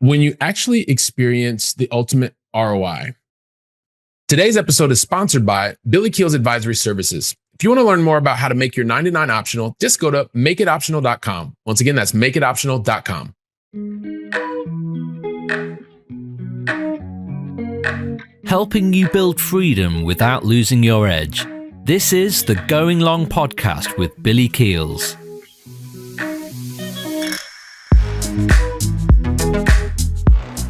when you actually experience the ultimate ROI. Today's episode is sponsored by Billy Keels Advisory Services. If you want to learn more about how to make your 99 optional, just go to makeitoptional.com. Once again, that's makeitoptional.com. Helping you build freedom without losing your edge. This is the Going Long podcast with Billy Keels.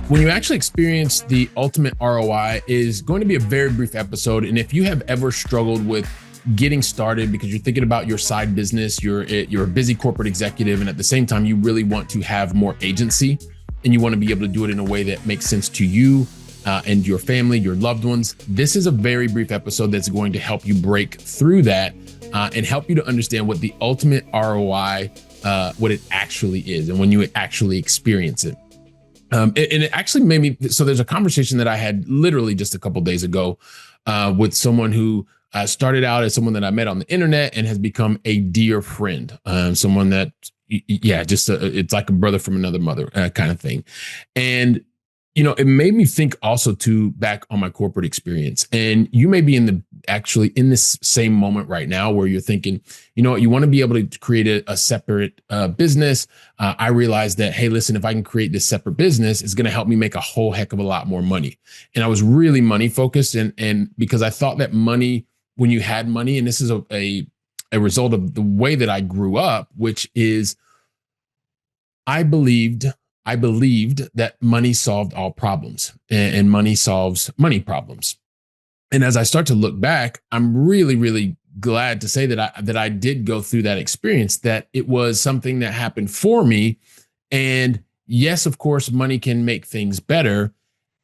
When you actually experience the ultimate ROI is going to be a very brief episode. And if you have ever struggled with getting started because you're thinking about your side business, you're a busy corporate executive, and at the same time, you really want to have more agency and you want to be able to do it in a way that makes sense to you and your family, your loved ones, this is a very brief episode that's going to help you break through that and help you to understand what the ultimate ROI, what it actually is, and when you actually experience it. And it actually made me, so there's a conversation that I had literally just a couple days ago with someone who started out as someone that I met on the internet and has become a dear friend. Someone that, it's like a brother from another mother kind of thing. And, you know, it made me think also too back on my corporate experience. And you may be in this same moment right now where you're thinking, you know what, you want to be able to create a separate business. I realized that, hey, listen, if I can create this separate business, it's going to help me make a whole heck of a lot more money. And I was really money focused. And because I thought that money, when you had money, and this is a result of the way that I grew up, which is I believed that money solved all problems and money solves money problems. And as I start to look back, I'm really, really glad to say that I did go through that experience, that it was something that happened for me. And yes, of course, money can make things better.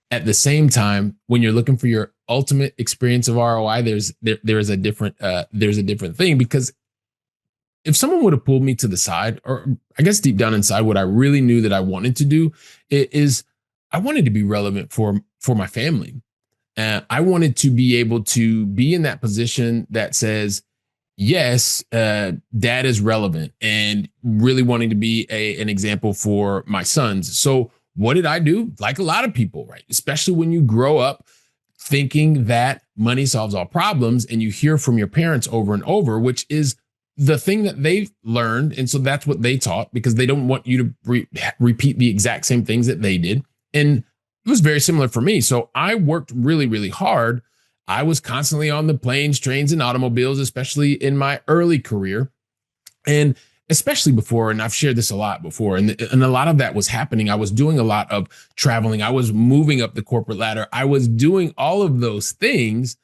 At the same time, when you're looking for your ultimate experience of ROI, there's a different thing, because if someone would have pulled me to the side, or I guess deep down inside, what I really knew that I wanted to do is I wanted to be relevant for my family. I wanted to be able to be in that position that says, yes, dad is relevant, and really wanting to be an example for my sons. So what did I do? Like a lot of people, right? Especially when you grow up thinking that money solves all problems, and you hear from your parents over and over, which is the thing that they've learned. And so that's what they taught, because they don't want you to repeat the exact same things that they did. And it was very similar for me. So I worked really, really hard. I was constantly on the planes, trains, and automobiles, especially in my early career. And especially before, and I've shared this a lot before, and a lot of that was happening. I was doing a lot of traveling. I was moving up the corporate ladder. I was doing all of those things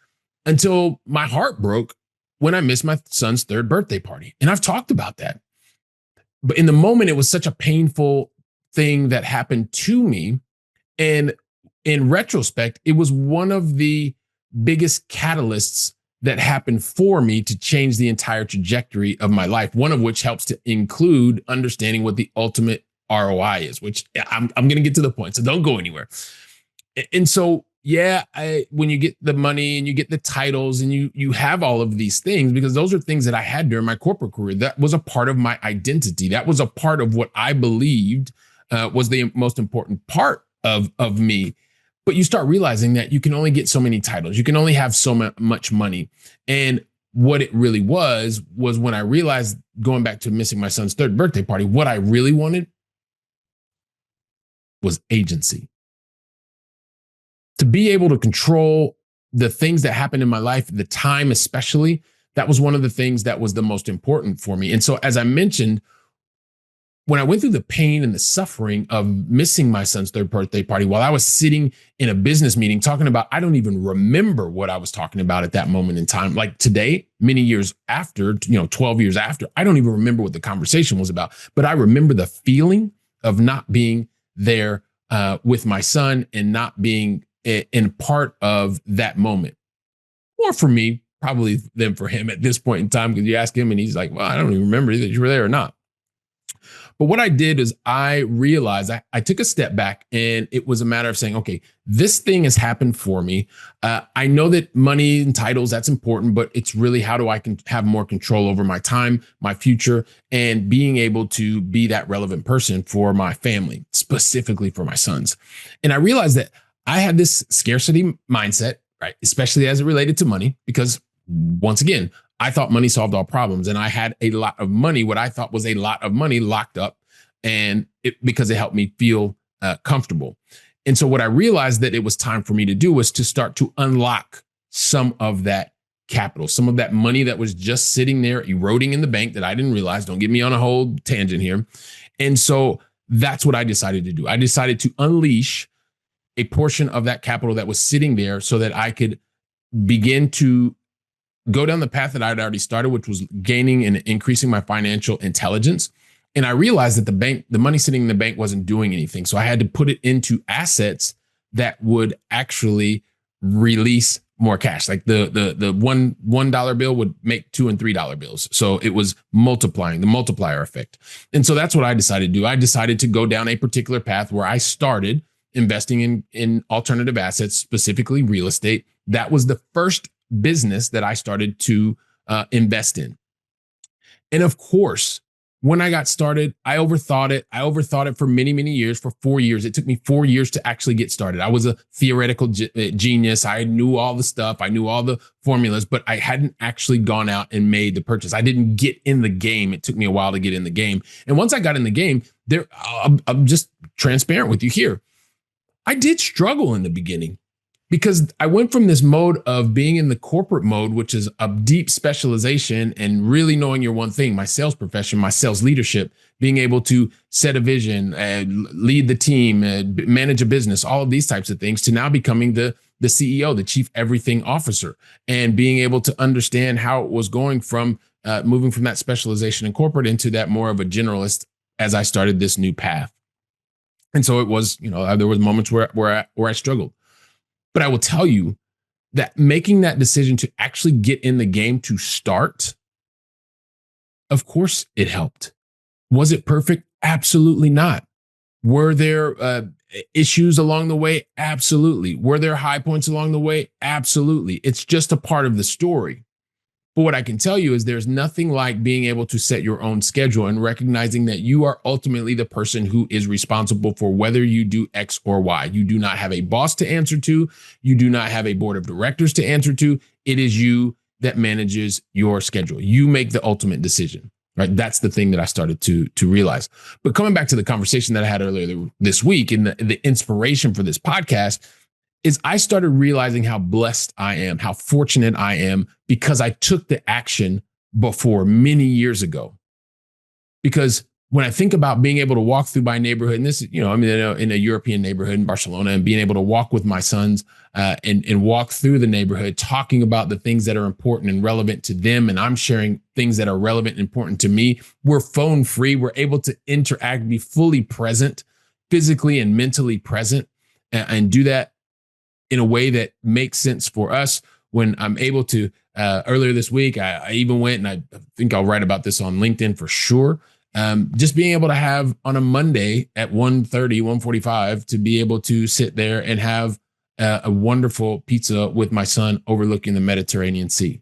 until my heart broke when I missed my son's 3rd birthday party. And I've talked about that. But in the moment, it was such a painful thing that happened to me. And in retrospect, it was one of the biggest catalysts that happened for me to change the entire trajectory of my life. One of which helps to include understanding what the ultimate ROI is, which I'm going to get to the point, so don't go anywhere. And so, yeah, when you get the money and you get the titles and you have all of these things, because those are things that I had during my corporate career, that was a part of my identity. That was a part of what I believed was the most important part of me. But you start realizing that you can only get so many titles. You can only have so much money. And what it really was when I realized, going back to missing my son's 3rd birthday party, what I really wanted was agency. To be able to control the things that happened in my life, the time especially, that was one of the things that was the most important for me. And so, as I mentioned, when I went through the pain and the suffering of missing my son's 3rd birthday party, while I was sitting in a business meeting talking about, I don't even remember what I was talking about at that moment in time. Like today, many years after, 12 years after, I don't even remember what the conversation was about. But I remember the feeling of not being there with my son and not being in part of that moment. More for me, probably, than for him at this point in time, because you ask him and he's like, well, I don't even remember that you were there or not. But what I did is I realized I took a step back, and it was a matter of saying, okay, this thing has happened for me. I know that money and titles, that's important, but it's really how do I can have more control over my time, my future, and being able to be that relevant person for my family, specifically for my sons. And I realized that I had this scarcity mindset, right? Especially as it related to money, because once again, I thought money solved all problems, and I had a lot of money, what I thought was a lot of money locked up, and because it helped me feel comfortable. And so what I realized that it was time for me to do was to start to unlock some of that capital, some of that money that was just sitting there eroding in the bank that I didn't realize. Don't get me on a whole tangent here. And so that's what I decided to do. I decided to unleash a portion of that capital that was sitting there so that I could begin to go down the path that I'd already started, which was gaining and increasing my financial intelligence. And I realized that the money sitting in the bank wasn't doing anything. So I had to put it into assets that would actually release more cash. Like the $1 bill would make $2 and $3 bills. So it was multiplying, the multiplier effect. And so that's what I decided to do. I decided to go down a particular path where I started investing in alternative assets, specifically real estate. That was the first business that I started to invest in. And of course, when I got started, I overthought it. I overthought it for many, many years, for 4 years. It took me 4 years to actually get started. I was a theoretical genius. I knew all the stuff. I knew all the formulas, but I hadn't actually gone out and made the purchase. I didn't get in the game. It took me a while to get in the game. And once I got in the game, I'm just transparent with you here. I did struggle in the beginning, because I went from this mode of being in the corporate mode, which is a deep specialization and really knowing your one thing, my sales profession, my sales leadership, being able to set a vision, lead the team, manage a business, all of these types of things, to now becoming the CEO, the chief everything officer, and being able to understand how it was going from moving from that specialization in corporate into that more of a generalist as I started this new path. And so it was, there was moments where I struggled. But I will tell you that making that decision to actually get in the game to start, of course it helped. Was it perfect? Absolutely not. Were there issues along the way? Absolutely. Were there high points along the way? Absolutely. It's just a part of the story. But what I can tell you is there's nothing like being able to set your own schedule and recognizing that you are ultimately the person who is responsible for whether you do X or Y. You do not have a boss to answer to. You do not have a board of directors to answer to. It is you that manages your schedule. You make the ultimate decision, right? That's the thing that I started to realize. But coming back to the conversation that I had earlier this week, and the inspiration for this podcast, is I started realizing how blessed I am, how fortunate I am, because I took the action before many years ago. Because when I think about being able to walk through my neighborhood, and this, in a European neighborhood in Barcelona, and being able to walk with my sons and walk through the neighborhood, talking about the things that are important and relevant to them, and I'm sharing things that are relevant and important to me. We're phone free. We're able to interact, be fully present, physically and mentally present, and do that in a way that makes sense for us. When I'm able to, earlier this week, I even went, and I think I'll write about this on LinkedIn for sure. Just being able to have on a Monday at 1:30, 1:45, to be able to sit there and have a wonderful pizza with my son overlooking the Mediterranean Sea.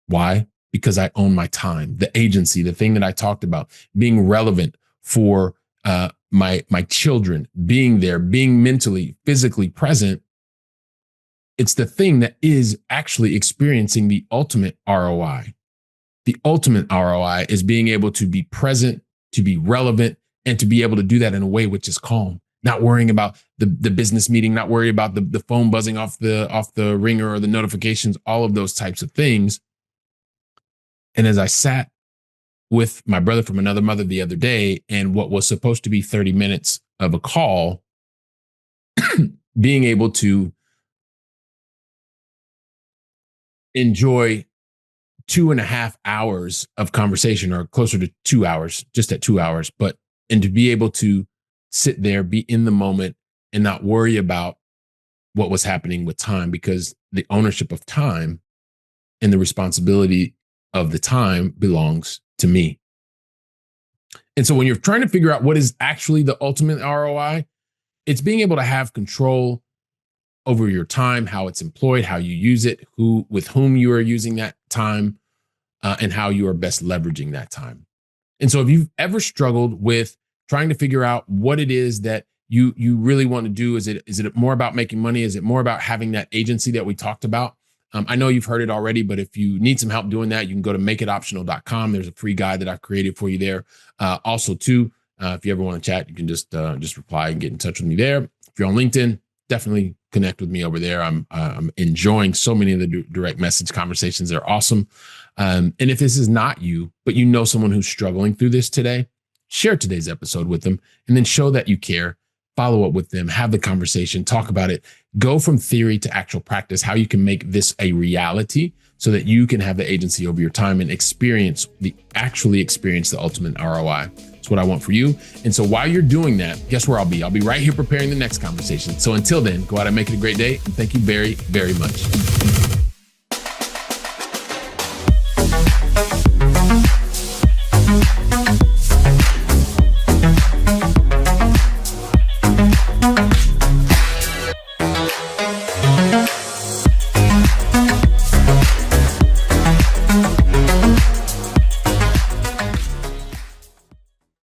Why? Because I own my time, the agency, the thing that I talked about, being relevant for my children, being there, being mentally, physically present. It's the thing that is actually experiencing the ultimate ROI. The ultimate ROI is being able to be present, to be relevant, and to be able to do that in a way which is calm, not worrying about the business meeting, not worrying about the phone buzzing off the ringer or the notifications, all of those types of things. And as I sat with my brother from another mother the other day, and what was supposed to be 30 minutes of a call, being able to enjoy 2.5 hours of conversation, or closer to 2 hours, just at 2 hours, and to be able to sit there, be in the moment, and not worry about what was happening with time, because the ownership of time and the responsibility of the time belongs to me. And so when you're trying to figure out what is actually the ultimate ROI, it's being able to have control over your time, how it's employed, how you use it, with whom you are using that time, and how you are best leveraging that time. And so if you've ever struggled with trying to figure out what it is that you really want to do, is it more about making money? Is it more about having that agency that we talked about? I know you've heard it already, but if you need some help doing that, you can go to makeitoptional.com. There's a free guide that I've created for you there. Also, too, if you ever want to chat, you can just reply and get in touch with me there. If you're on LinkedIn, definitely connect with me over there. I'm enjoying so many of the direct message conversations. They're awesome. And if this is not you, but you know someone who's struggling through this today, share today's episode with them and then show that you care. Follow up with them, have the conversation, talk about it, go from theory to actual practice, how you can make this a reality so that you can have the agency over your time and actually experience the ultimate ROI. It's what I want for you. And so while you're doing that, guess where I'll be? I'll be right here preparing the next conversation. So until then, go out and make it a great day. And thank you very, very much.